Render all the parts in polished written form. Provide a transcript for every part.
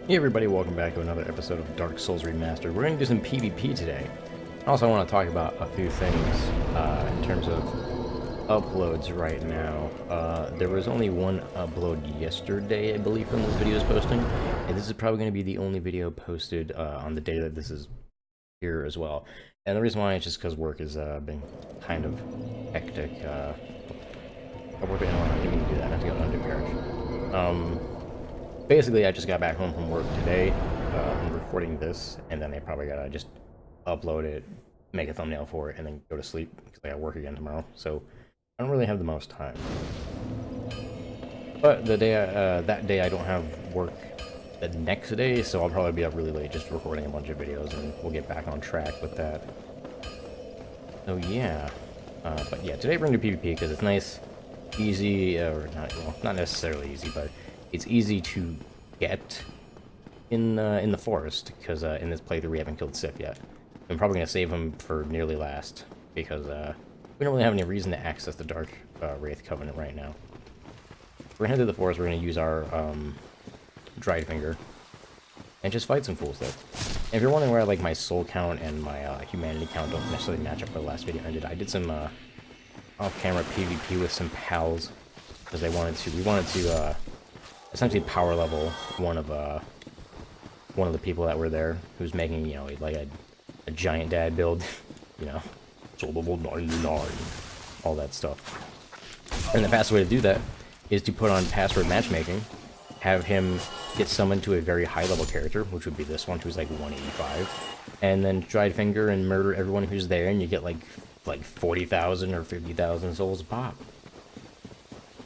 Hey everybody, welcome back to another episode of Dark Souls Remastered. We're going to do some PvP today. Also, I want to talk about a few things in terms of uploads right now. There was only one upload yesterday, I believe, from this video's posting, and this is probably going to be the only video posted on the day that this is here as well. And the reason why is just because work has been kind of hectic. I didn't mean to do that. I have to go to undercarriage. Basically, I just got back home from work today. I'm recording this, and then I probably gotta just upload it, make a thumbnail for it, and then go to sleep because I got work again tomorrow. So I don't really have the most time. But the day that day I don't have work the next day, so I'll probably be up really late just recording a bunch of videos, and we'll get back on track with that. So yeah, but yeah, today we're gonna do PvP because it's nice, easy, or not, well, not necessarily easy, but it's easy to get in the forest, because in this playthrough we haven't killed Sif yet. I'm probably going to save him for nearly last, because we don't really have any reason to access the Dark Wraith Covenant right now. We're going to head to the forest, we're going to use our dried finger, and just fight some fools there. And if you're wondering where like my soul count and my humanity count don't necessarily match up for the last video ended, I did some off-camera PvP with some pals, because we wanted to essentially power level one of the people that were there, who's making, you know, like a giant dad build, you know, soul level 99, all that stuff. And the fastest way to do that is to put on password matchmaking, have him get summoned to a very high level character, which would be this one, who's like 185, and then dried finger and murder everyone who's there, and you get like 40,000 or 50,000 souls a pop.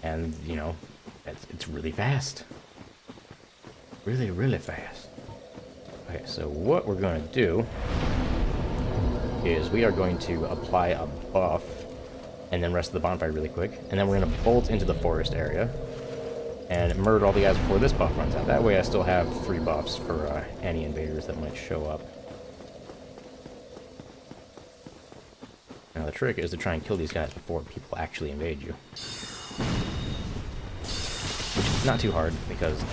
And, you know, it's really fast. Really, really fast. Okay, so what we're going to do is we are going to apply a buff and then rest of the bonfire really quick. And then we're going to bolt into the forest area and murder all the guys before this buff runs out. That way I still have 3 buffs for any invaders that might show up. Now the trick is to try and kill these guys before people actually invade you. Not too hard, because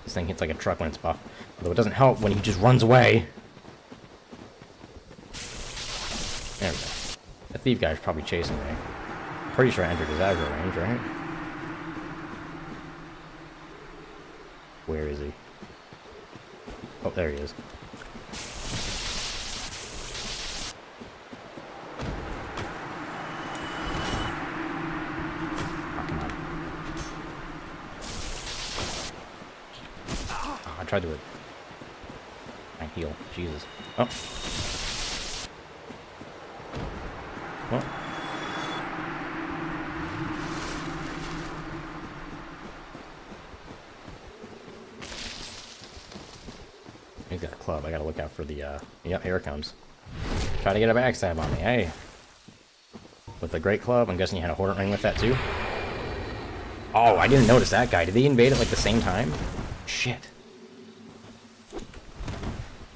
this thing hits like a truck when it's buff. Although it doesn't help when he just runs away. There we go. The thief guy's probably chasing me. Pretty sure I entered his aggro range, right? Where is he? Oh, there he is. I tried to heal. Jesus. Oh. Well. He's got a club. I gotta look out for the, yep, here it comes. Try to get a backstab on me. Hey. With the great club. I'm guessing you had a hornet ring with that too? Oh, I didn't notice that guy. Did they invade at like the same time? Shit.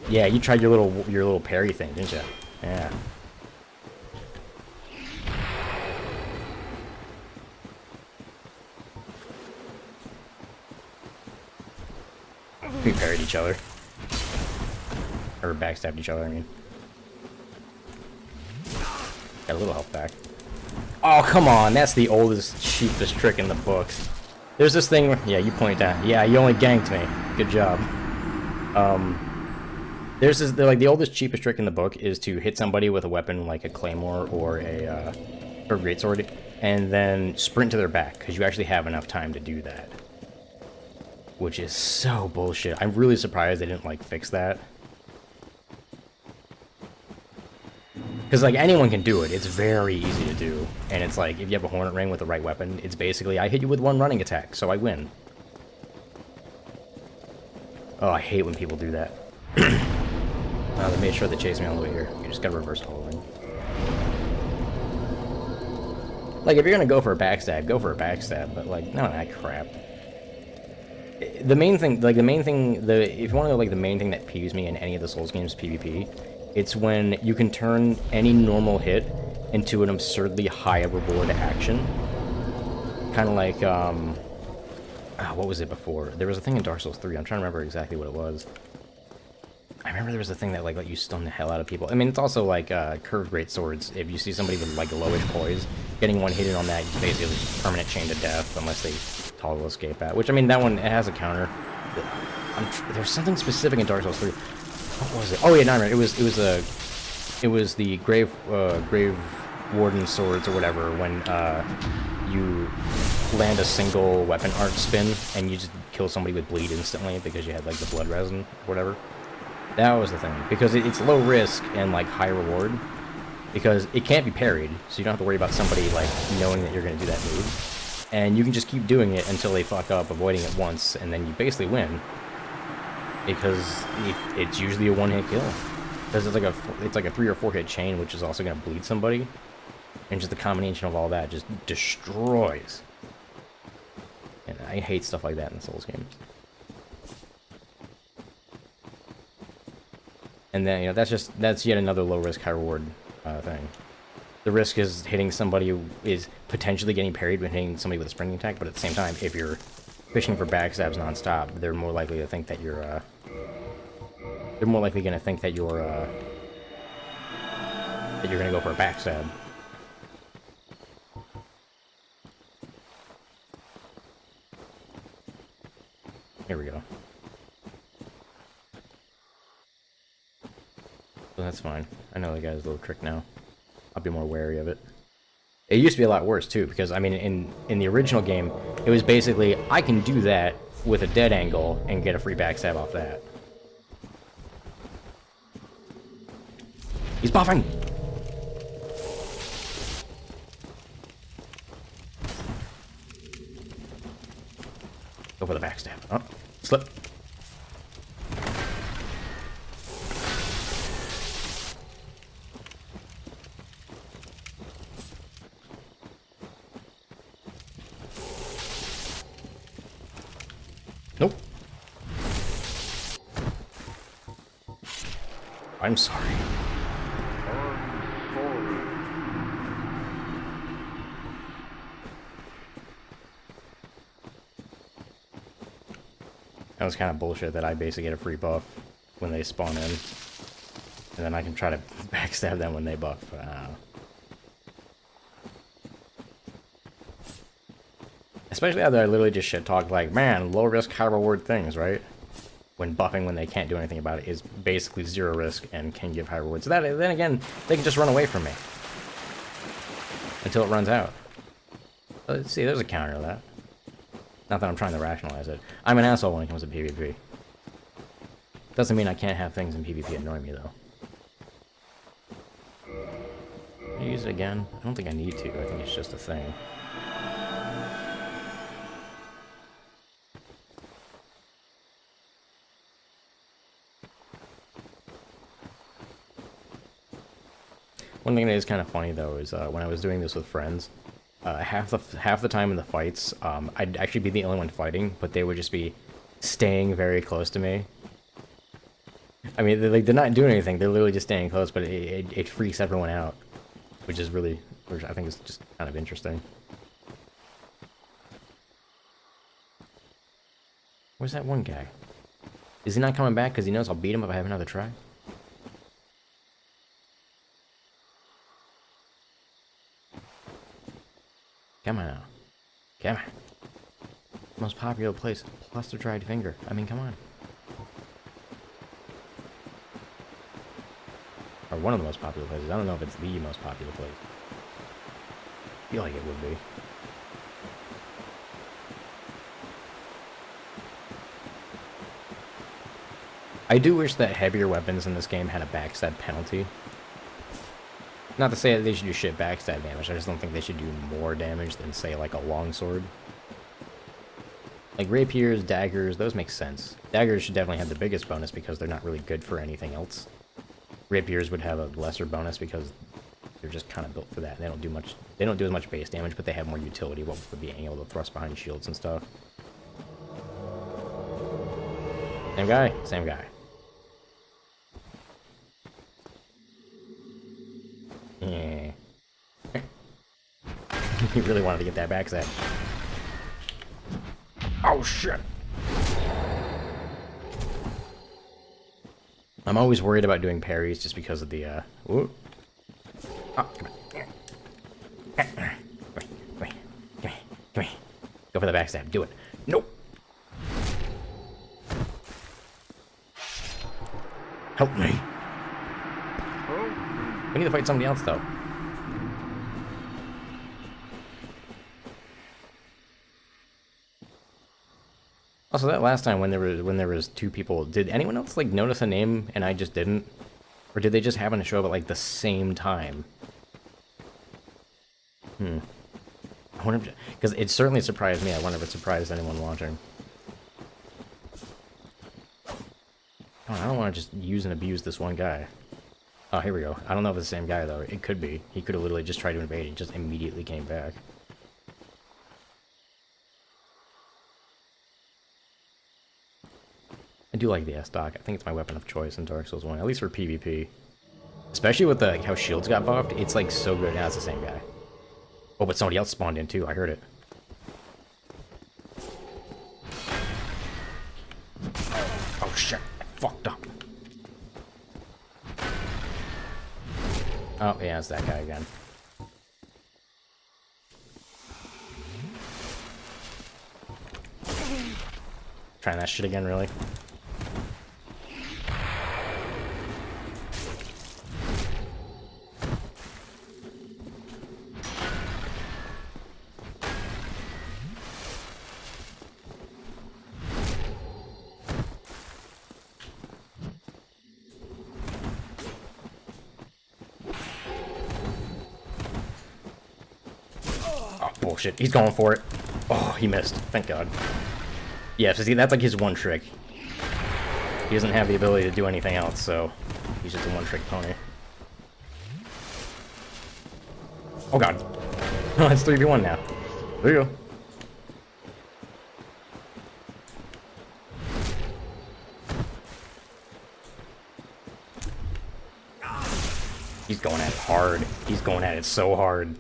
Yeah, you tried your little parry thing, didn't you? Yeah. We parried each other. Or backstabbed each other, I mean. Got a little health back. Oh, come on, that's the oldest, cheapest trick in the book. There's this thing where, yeah, you point down. Yeah, you only ganked me. Good job. There's this, like, the oldest, cheapest trick in the book is to hit somebody with a weapon like a claymore or a greatsword, and then sprint to their back, because you actually have enough time to do that. Which is so bullshit. I'm really surprised they didn't, like, fix that. Because, like, anyone can do it. It's very easy to do. And it's like, if you have a hornet ring with the right weapon, it's basically, I hit you with one running attack, so I win. Oh, I hate when people do that. They made sure they chased me all the way here. You just gotta reverse the whole thing. Like, if you're gonna go for a backstab, go for a backstab, but, like, none of that crap. The main thing, if you wanna know, like, the main thing that peeves me in any of the Souls games PvP, it's when you can turn any normal hit into an absurdly high reward action. Kind of like, what was it before? There was a thing in Dark Souls 3. I'm trying to remember exactly what it was. I remember there was a thing that like let you stun the hell out of people. I mean, it's also like curved great swords. If you see somebody with like lowish poise, getting one hit on that is basically permanent chain to death unless they toggle escape at. Which I mean, that one it has a counter. There's something specific in Dark Souls 3. What was it? Oh yeah, no, it was the grave warden swords or whatever when you land a single weapon art spin and you just kill somebody with bleed instantly because you had like the blood resin or whatever. That was the thing, because it's low risk and like high reward, because it can't be parried, so you don't have to worry about somebody like knowing that you're going to do that move, and you can just keep doing it until they fuck up, avoiding it once, and then you basically win, because it's usually a one-hit kill, because it's like a 3 or 4 hit chain, which is also going to bleed somebody, and just the combination of all that just destroys. And I hate stuff like that in Souls games. And then, you know, that's yet another low risk, high reward thing. The risk is hitting somebody who is potentially getting parried when hitting somebody with a sprinting attack, but at the same time, if you're fishing for backstabs nonstop, they're more likely to think that you're, they're more likely going to think that you're going to go for a backstab. Here we go. So that's fine. I know the guy's a little trick now. I'll be more wary of it. It used to be a lot worse too, because I mean, in the original game, it was basically I can do that with a dead angle and get a free backstab off that. He's buffing. Go for the backstab. Oh, slip. Nope. I'm sorry. That was kind of bullshit that I basically get a free buff when they spawn in. And then I can try to backstab them when they buff. Especially after I literally just shit talk like, man, low risk, high reward things, right? When buffing when they can't do anything about it is basically zero risk and can give high rewards. So that, then again, they can just run away from me until it runs out. Let's see, there's a counter to that. Not that I'm trying to rationalize it. I'm an asshole when it comes to PvP. Doesn't mean I can't have things in PvP annoy me, though. Can I use it again? I don't think I need to. I think it's just a thing. One thing that is kind of funny, though, is when I was doing this with friends, half the time in the fights, I'd actually be the only one fighting, but they would just be staying very close to me. I mean, they're not doing anything; they're literally just staying close, but it freaks everyone out, which I think is just kind of interesting. Where's that one guy? Is he not coming back because he knows I'll beat him if I have another try? Come on now. Come on. Most popular place, plus the dried finger. I mean, come on. Or one of the most popular places. I don't know if it's the most popular place. I feel like it would be. I do wish that heavier weapons in this game had a backstab penalty. Not to say that they should do shit backstab damage, I just don't think they should do more damage than, say, like a longsword. Like rapiers, daggers, those make sense. Daggers should definitely have the biggest bonus because they're not really good for anything else. Rapiers would have a lesser bonus because they're just kind of built for that. They don't do as much base damage, but they have more utility for being able to thrust behind shields and stuff. Same guy? Same guy. Yeah. He really wanted to get that backstab. Oh, shit. I'm always worried about doing parries just because of the, Ooh. Oh, come on. Come here. Come here. Go for the backstab. Do it. Nope. Help me. We need to fight somebody else, though. Also, that last time when there was two people, did anyone else like notice a name and I just didn't, or did they just happen to show up at like the same time? I wonder, because it certainly surprised me. I wonder if it surprised anyone watching. Oh, I don't want to just use and abuse this one guy. Oh, here we go. I don't know if it's the same guy though. It could be. He could have literally just tried to invade and just immediately came back. I do like the S-Dock. I think it's my weapon of choice in Dark Souls 1, at least for PvP. Especially with the, like, how shields got buffed, it's like so good. Now it's the same guy. Oh, but somebody else spawned in too, I heard it. Oh shit, I fucked up. Oh yeah, it's that guy again. Trying that shit again, really? Bullshit. He's going for it. Oh, he missed. Thank God. Yeah, so see, that's like his one trick. He doesn't have the ability to do anything else, so he's just a one-trick pony. Oh God. Oh, it's 3v1 now. There you go. He's going at it hard. He's going at it so hard.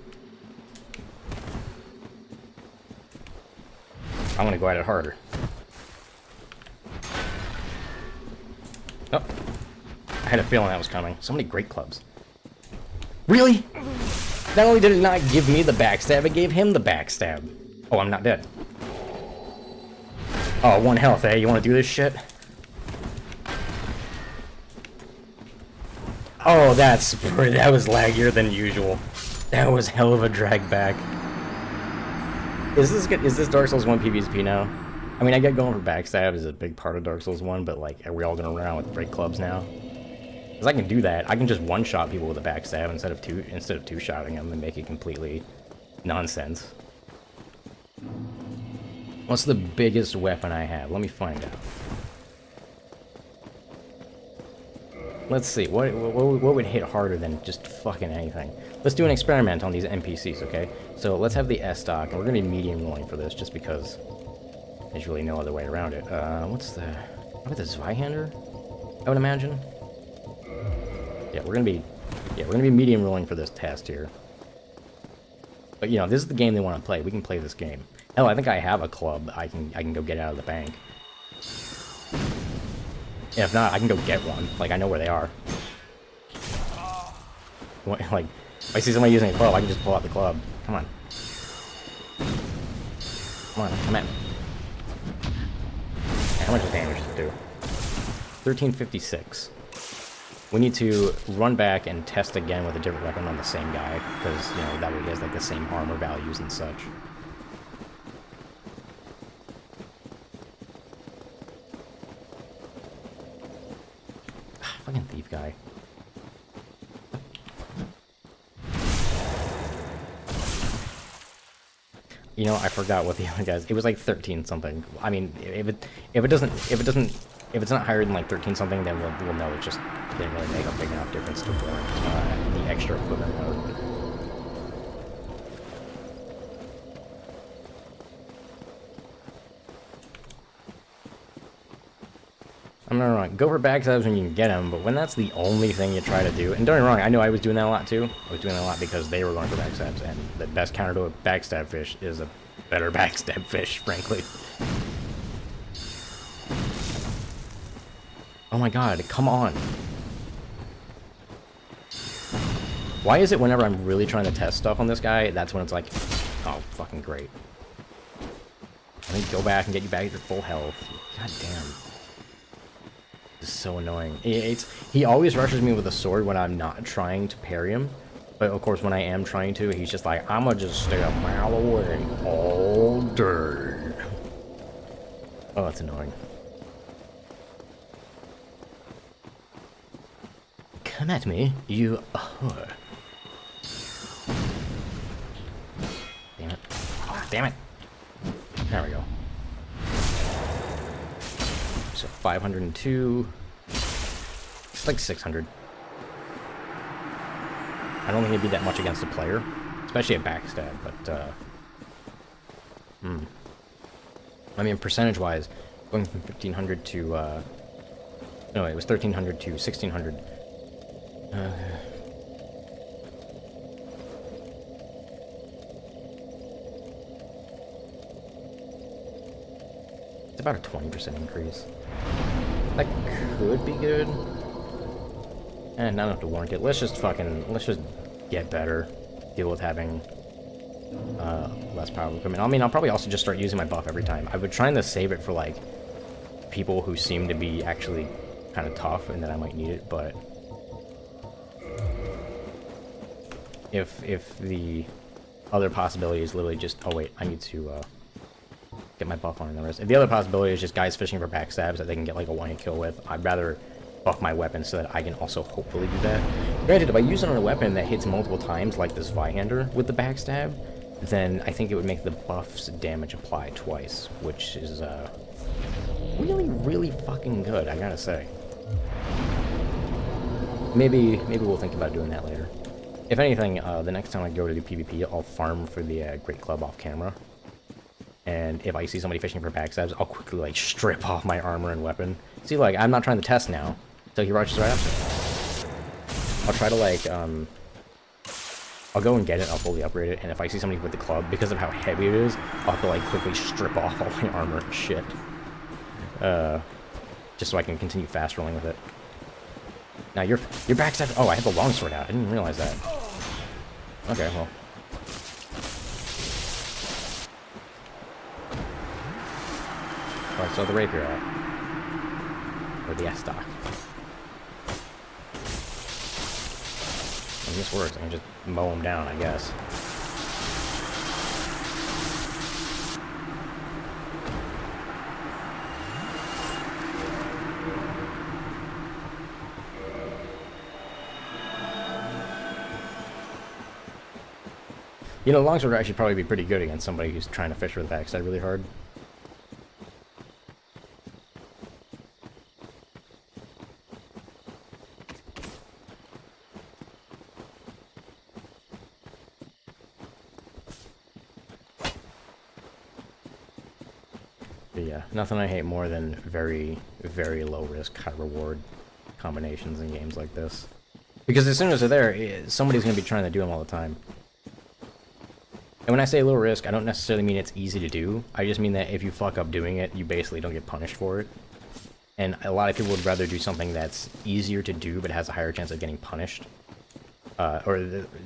I'm gonna go at it harder. Oh. I had a feeling that was coming. So many great clubs. Really? Not only did it not give me the backstab, it gave him the backstab. Oh, I'm not dead. Oh, 1 health, eh? You wanna do this shit? Oh, that was laggier than usual. That was hell of a drag back. Is this good? Is this Dark Souls 1 PvP now? I mean, I get going for backstab is a big part of Dark Souls 1, but like, are we all gonna run around with break clubs now? Because I can do that. I can just one-shot people with a backstab instead of two-shotting them and make it completely nonsense. What's the biggest weapon I have? Let me find out. Let's see. What would hit harder than just fucking anything? Let's do an experiment on these NPCs, okay? So let's have the S-Dock, and we're gonna be medium rolling for this, just because there's really no other way around it. What's the... Probably the Zweihander, I would imagine. Yeah, we're gonna be medium rolling for this test here. But you know, this is the game they want to play. We can play this game. Hell, I think I have a club I can go get out of the bank. Yeah, if not, I can go get one. Like, I know where they are. Like, if I see somebody using a club, I can just pull out the club. Come on. Come on, come at me. How much damage does it do? 1356. We need to run back and test again with a different weapon on the same guy, because, you know, that way he has, like, the same armor values and such. Fucking thief guy. You know, I forgot what the other guys. It was like 13 something. I mean, if it's not higher than like 13 something, then we'll know it just didn't really make a big enough difference to warrant the extra equipment mode. I'm not wrong. Go for backstabs when you can get them, but when that's the only thing you try to do, and don't get me wrong, I know I was doing that a lot too. I was doing that a lot because they were going for backstabs, and the best counter to a backstab fish is a better backstab fish, frankly. Oh my god, come on. Why is it whenever I'm really trying to test stuff on this guy, that's when it's like, oh, fucking great. Let me go back and get you back to full health. God damn. This is so annoying. He always rushes me with a sword when I'm not trying to parry him. But of course, when I am trying to, he's just like, I'm gonna just stay a mile away all day. Oh, that's annoying. Come at me, you... Damn it. Oh, damn it. There we go. So 502. It's like 600. I don't think it'd be that much against a player, especially at backstab, but I mean, percentage-wise, going from 1500 to no, it was 1300 to 1600. It's about a 20% increase. That could be good. And not enough to warrant it. Let's just get better. Deal with having less powerful equipment. I mean, I'll probably also just start using my buff every time. I would try to save it for, like, people who seem to be actually kind of tough and that I might need it, but if the other possibility is literally just, oh wait, I need to get my buff on and the rest. If the other possibility is just guys fishing for backstabs that they can get like a one-hit kill with, I'd rather buff my weapon so that I can also hopefully do that. Granted, if I use it on a weapon that hits multiple times, like this Vihander with the backstab, then I think it would make the buff's damage apply twice, which is really, really fucking good, I gotta say. Maybe we'll think about doing that later. If anything, the next time I go to do PvP, I'll farm for the Great Club off camera. And if I see somebody fishing for backstabs, I'll quickly, like, strip off my armor and weapon. See, like, I'm not trying to test now, so he rushes right after. I'll try to, like, I'll go and get it, I'll fully upgrade it, and if I see somebody with the club, because of how heavy it is, I'll have to, like, quickly strip off all my armor and shit. Just so I can continue fast rolling with it. Now, your backstab... Oh, I had the longsword out. I didn't realize that. Okay, well. Alright, so the rapier out. Or the S-stock. And this works. I can just mow him down, I guess. You know, longsword would actually probably be pretty good against somebody who's trying to fish with the backstab really hard. But yeah, nothing I hate more than very, very low risk, high reward combinations in games like this. Because as soon as they're there, somebody's going to be trying to do them all the time. And when I say low risk, I don't necessarily mean it's easy to do. I just mean that if you fuck up doing it, you basically don't get punished for it. And a lot of people would rather do something that's easier to do but has a higher chance of getting punished.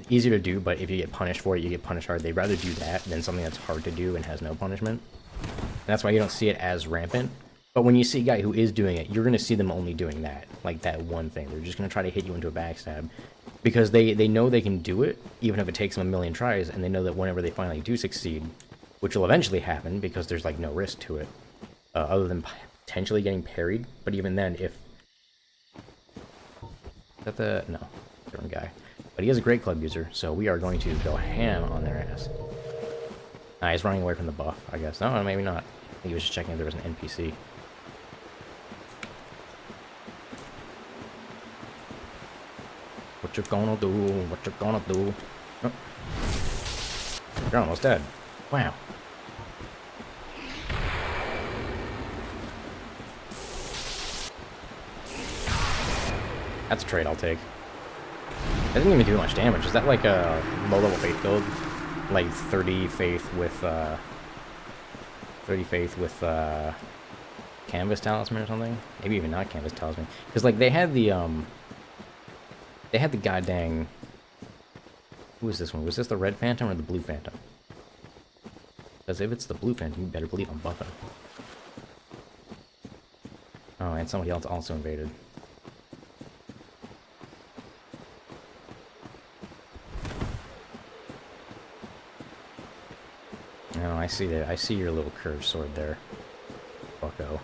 Easier to do, but if you get punished for it, you get punished hard. They'd rather do that than something that's hard to do and has no punishment. And that's why you don't see it as rampant. But when you see a guy who is doing it, you're going to see them only doing that. Like that one thing. They're just going to try to hit you into a backstab. Because they know they can do it, even if it takes them a million tries, and they know that whenever they finally do succeed, which will eventually happen because there's like no risk to it, other than potentially getting parried. But even then, if... Is that the... No, different guy. But he is a great club user, so we are going to go ham on their ass. He's running away from the buff, I guess. No, maybe not. I think he was just checking if there was an NPC. What you gonna do? What you gonna do? Oh. You're almost dead. Wow. That's a trade I'll take. That didn't even do much damage. Is that like a low-level faith build? Like 30 faith with Canvas Talisman or something. Maybe even not Canvas Talisman. Because, like, they had the goddamn... Who is this one? Was this the Red Phantom or the Blue Phantom? Because if it's the Blue Phantom, you better believe I'm buffing. Oh, and somebody else also invaded. No, I see that. I see your little curved sword there. Fucko.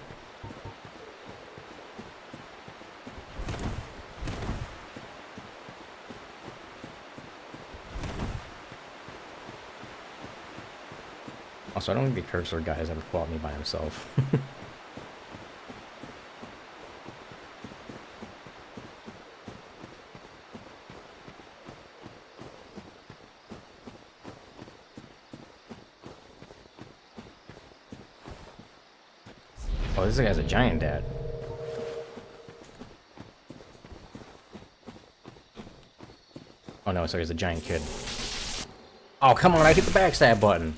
Also, I don't think the curved sword guy has ever fought me by himself. Oh, this guy's a giant dad. Oh no, sorry, he's a giant kid. Oh, come on, I hit the backstab button.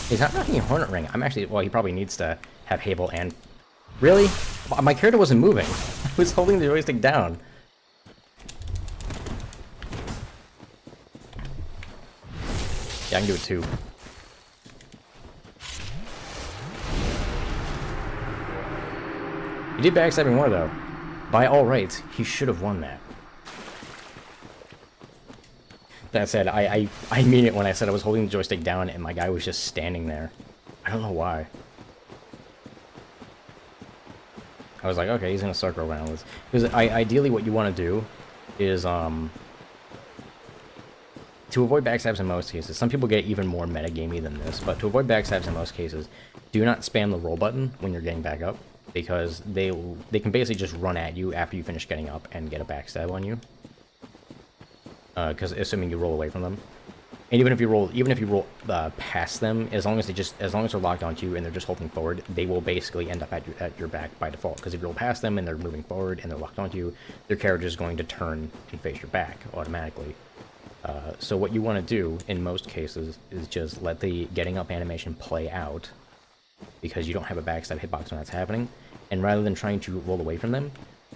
He's not knocking a Hornet Ring. I'm actually... Well, he probably needs to have Hable and... Really? My character wasn't moving. I was holding the joystick down. Yeah, I can do it too. He did backstab me more, though. By all rights, he should have won that. That said, I mean it when I said I was holding the joystick down and my guy was just standing there. I don't know why. I was like, okay, he's gonna circle around this. Because ideally what you want to do is, to avoid backstabs in most cases, some people get even more metagamey than this, but to avoid backstabs in most cases, do not spam the roll button when you're getting back up, because they can basically just run at you after you finish getting up and get a backstab on you. Because assuming you roll away from them, and even if you roll past them, as long as they're locked onto you and they're just holding forward, they will basically end up at your back by default. Because if you roll past them and they're moving forward and they're locked onto you, their character is going to turn and face your back automatically. So what you want to do in most cases is just let the getting up animation play out, because you don't have a backstab hitbox when that's happening, and rather than trying to roll away from them,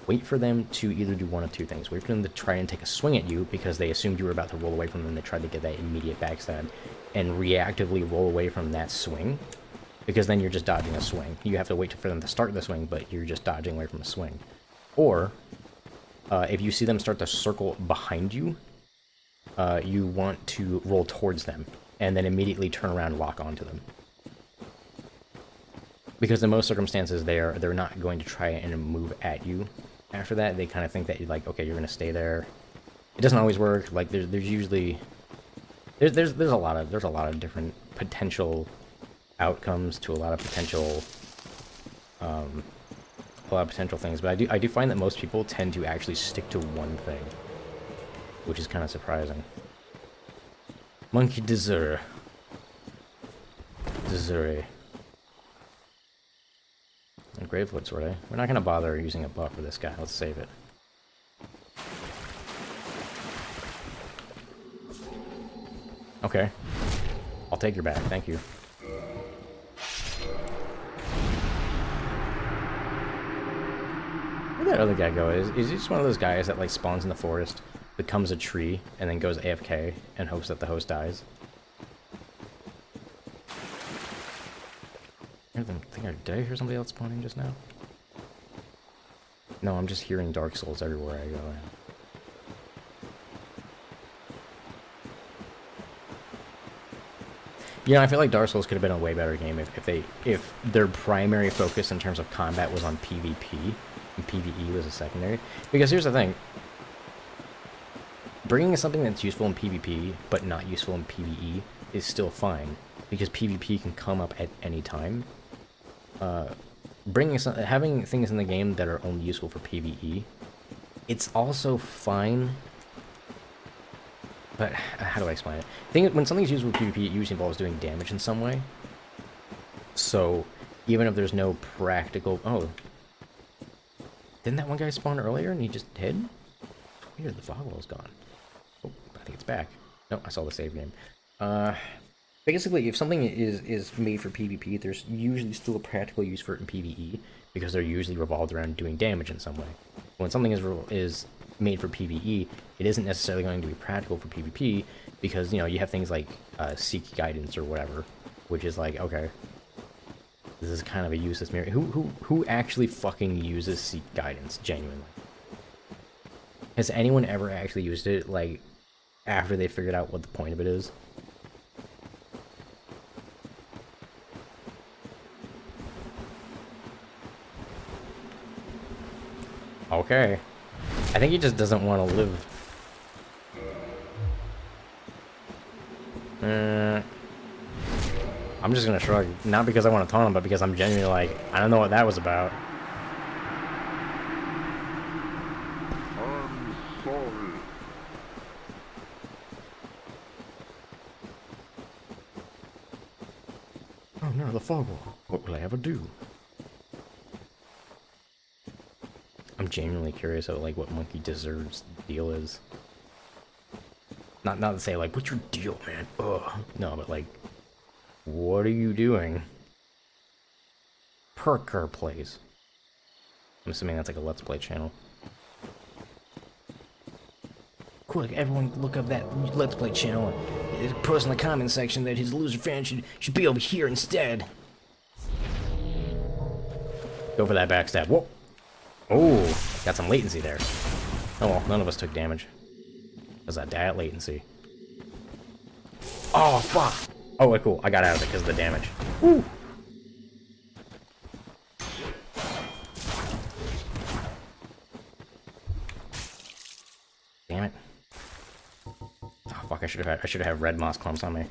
wait for them to either do one of two things. Wait for them to try and take a swing at you because they assumed you were about to roll away from them. They tried to get that immediate backstab, and reactively roll away from that swing, because then you're just dodging a swing. You have to wait for them to start the swing, but you're just dodging away from a swing. Or, if you see them start to circle behind you, you want to roll towards them, and then immediately turn around and lock onto them. Because in most circumstances, they're not going to try and move at you. After that, they kind of think that you're like, okay, you're gonna stay there. It doesn't always work. Like there's usually there's a lot of different potential outcomes to a lot of potential things. But I do find that most people tend to actually stick to one thing, which is kind of surprising. Monkey Desert. And Gravewood Sword, eh? We're not gonna bother using a buff for this guy. Let's save it. Okay. I'll take your back, thank you. Where'd that other guy go? Is he just one of those guys that like spawns in the forest, becomes a tree, and then goes AFK and hopes that the host dies? Did I hear somebody else spawning just now? No, I'm just hearing Dark Souls everywhere I go. Yeah, I feel like Dark Souls could have been a way better game if their primary focus in terms of combat was on PvP and PvE was a secondary. Because here's the thing. Bringing something that's useful in PvP but not useful in PvE is still fine, because PvP can come up at any time. Having things in the game that are only useful for PvE, it's also fine. But how do I explain it? When something's useful for PvP, it usually involves doing damage in some way. So even if there's no practical... Oh. Didn't that one guy spawn earlier and he just hid? It's weird, the fog wall's gone. Oh, I think it's back. No, I saw the save game. Basically, if something is made for PvP, there's usually still a practical use for it in PvE because they're usually revolved around doing damage in some way. When something is made for PvE, it isn't necessarily going to be practical for PvP because you have things like seek guidance or whatever, which is like, okay, this is kind of a useless mirror. Who actually fucking uses seek guidance genuinely? Has anyone ever actually used it like after they figured out what the point of it is? Okay. I think he just doesn't want to live. I'm just gonna shrug. Not because I want to taunt him, but because I'm genuinely like, I don't know what that was about. I'm sorry. Oh no, the fog wall. What will I ever do? I'm genuinely curious about like what Monkey Deserves' deal is. Not to say like, what's your deal, man? Ugh. No, but like, what are you doing? Perker plays. I'm assuming that's like a Let's Play channel. Quick, everyone look up that Let's Play channel. Post in the comment section that his loser fan should be over here instead. Go for that backstab. Whoa. Oh, got some latency there. Oh well, none of us took damage. Because of that latency. Oh, fuck! Oh, wait, cool. I got out of it because of the damage. Woo! Damn it. Oh, fuck, I should have had red moss clumps on me.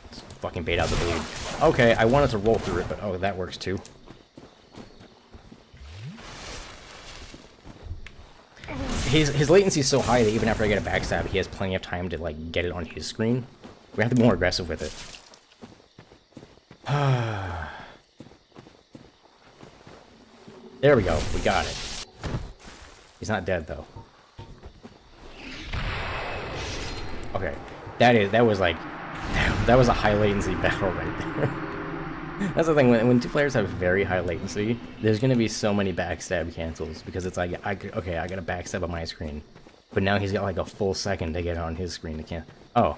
Let's fucking bait out the bleed. Okay, I wanted to roll through it, but oh, that works too. His latency is so high that even after I get a backstab, he has plenty of time to like get it on his screen. We have to be more aggressive with it. There we go. We got it. He's not dead though. Okay, that was like that was a high latency battle right there. That's the thing, when two players have very high latency, there's gonna be so many backstab cancels, because it's like, okay, I got a backstab on my screen, but now he's got like a full second to get on his screen to cancel. Oh,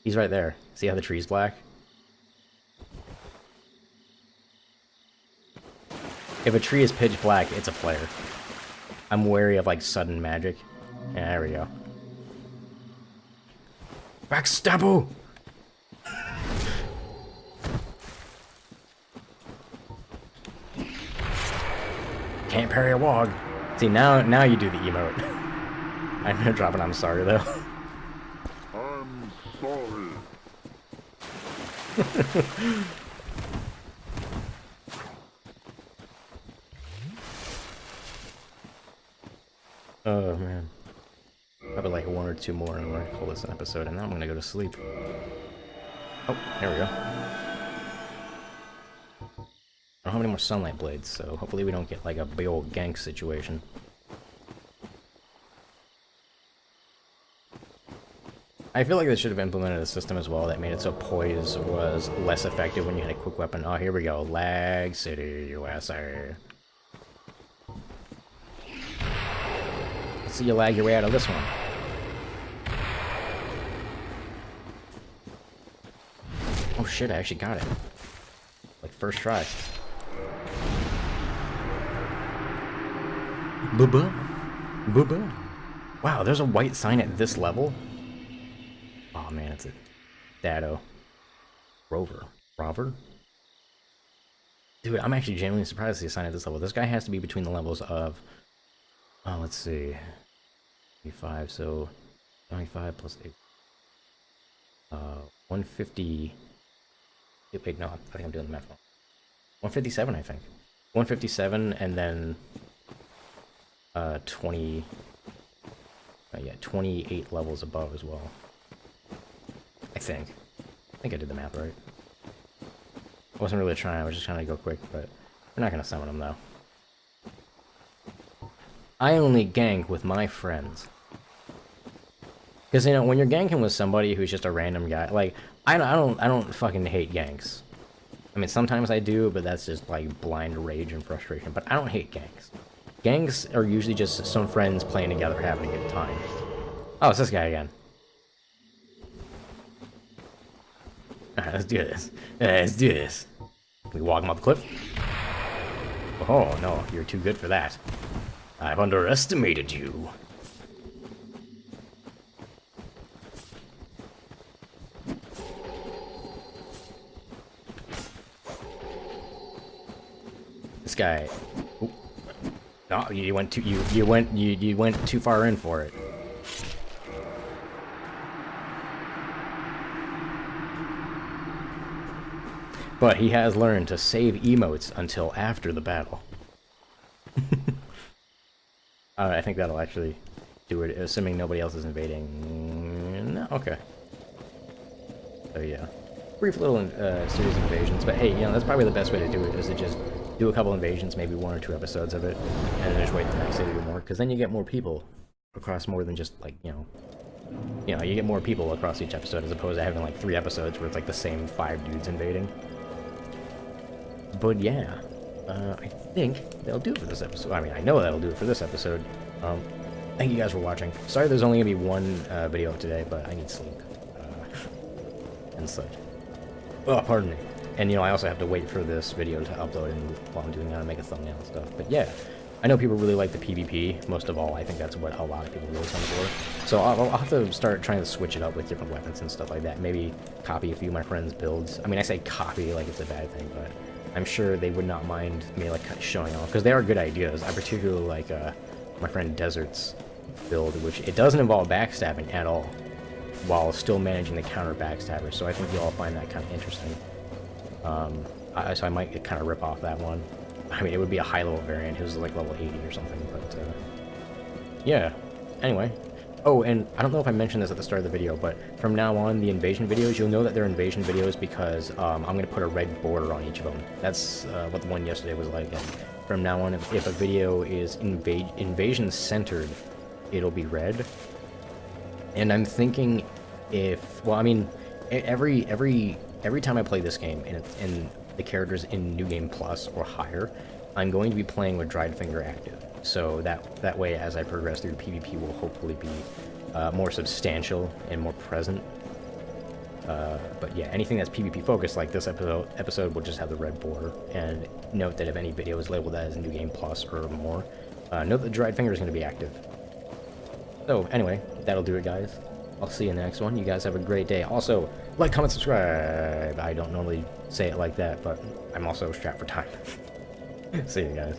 he's right there. See how the tree's black? If a tree is pitch black, it's a player. I'm wary of like sudden magic. Yeah, there we go. Backstabbo! Can't parry a wog. See, now you do the emote. I'm gonna drop an I'm sorry though. I'm sorry. Oh man. Probably like one or two more and we're gonna call this an episode, and then I'm gonna go to sleep. Oh, there we go. I don't have any more sunlight blades, so hopefully we don't get like a big old gank situation. I feel like they should have implemented a system as well that made it so poise was less effective when you had a quick weapon. Oh, here we go. Lag City, USA. Let's see you lag your way out of this one. Oh shit, I actually got it. Like first try. Booba? Booba? Wow, there's a white sign at this level? Oh man, it's a Dado. Rover? Dude, I'm actually genuinely surprised to see a sign at this level. This guy has to be between the levels of... Oh, let's see. 25, so... 25 plus 8. 150... Wait, no, I think I'm doing the math wrong. 157, I think. 157, and then... 20... yeah, 28 levels above as well. I think I did the math right. I wasn't really trying, I was just trying to go quick, but we're not gonna summon him though. I only gank with my friends. Because, you know, when you're ganking with somebody who's just a random guy, like, I don't fucking hate ganks. I mean, sometimes I do, but that's just, like, blind rage and frustration. But I don't hate ganks. Ganks are usually just some friends playing together having a good time. Oh, it's this guy again. Alright, let's do this. Let's do this. Can we walk him up the cliff? Oh, no, you're too good for that. I've underestimated you. This guy. Ooh. No, you went too you went too far in for it. But he has learned to save emotes until after the battle. I think that'll actually do it, assuming nobody else is invading. No, okay. So yeah, brief little series of invasions. But hey, you know, that's probably the best way to do it, is to just do a couple invasions, maybe 1 or 2 episodes of it, and then just wait the next day to do more. Because then you get more people across more than just like you know, you get more people across each episode as opposed to having like 3 episodes where it's like the same 5 dudes invading. But yeah, I think that'll do it for this episode. I mean, I know that'll do it for this episode. Thank you guys for watching. Sorry there's only going to be 1 video today, but I need sleep. And such. Oh, pardon me. And, you know, I also have to wait for this video to upload and while I'm doing that, make a thumbnail and stuff. But yeah, I know people really like the PvP. Most of all, I think that's what a lot of people really come for. So I'll have to start trying to switch it up with different weapons and stuff like that. Maybe copy a few of my friends' builds. I mean, I say copy like it's a bad thing, but I'm sure they would not mind me like showing off, because they are good ideas. I particularly like my friend Desert's build, which it doesn't involve backstabbing at all, while still managing to counter backstabbers. So I think you'll all find that kind of interesting. So I might kind of rip off that one. I mean, it would be a high-level variant. It was like level 80 or something, but yeah. Anyway. Oh, and I don't know if I mentioned this at the start of the video, but from now on, the invasion videos, you'll know that they're invasion videos because I'm going to put a red border on each of them. That's what the one yesterday was like. And from now on, if a video is invasion-centered, it'll be red. And I'm thinking well, I mean, every time I play this game and the character's in New Game Plus or higher, I'm going to be playing with Dried Finger active. So that way, as I progress through, PvP will hopefully be more substantial and more present. But yeah, anything that's PvP focused, like this episode will just have the red border. And note that if any video is labeled as New Game Plus or more, note that Dried Finger is going to be active. So anyway, that'll do it, guys. I'll see you in the next one. You guys have a great day. Also, like, comment, subscribe. I don't normally say it like that, but I'm also strapped for time. See you guys.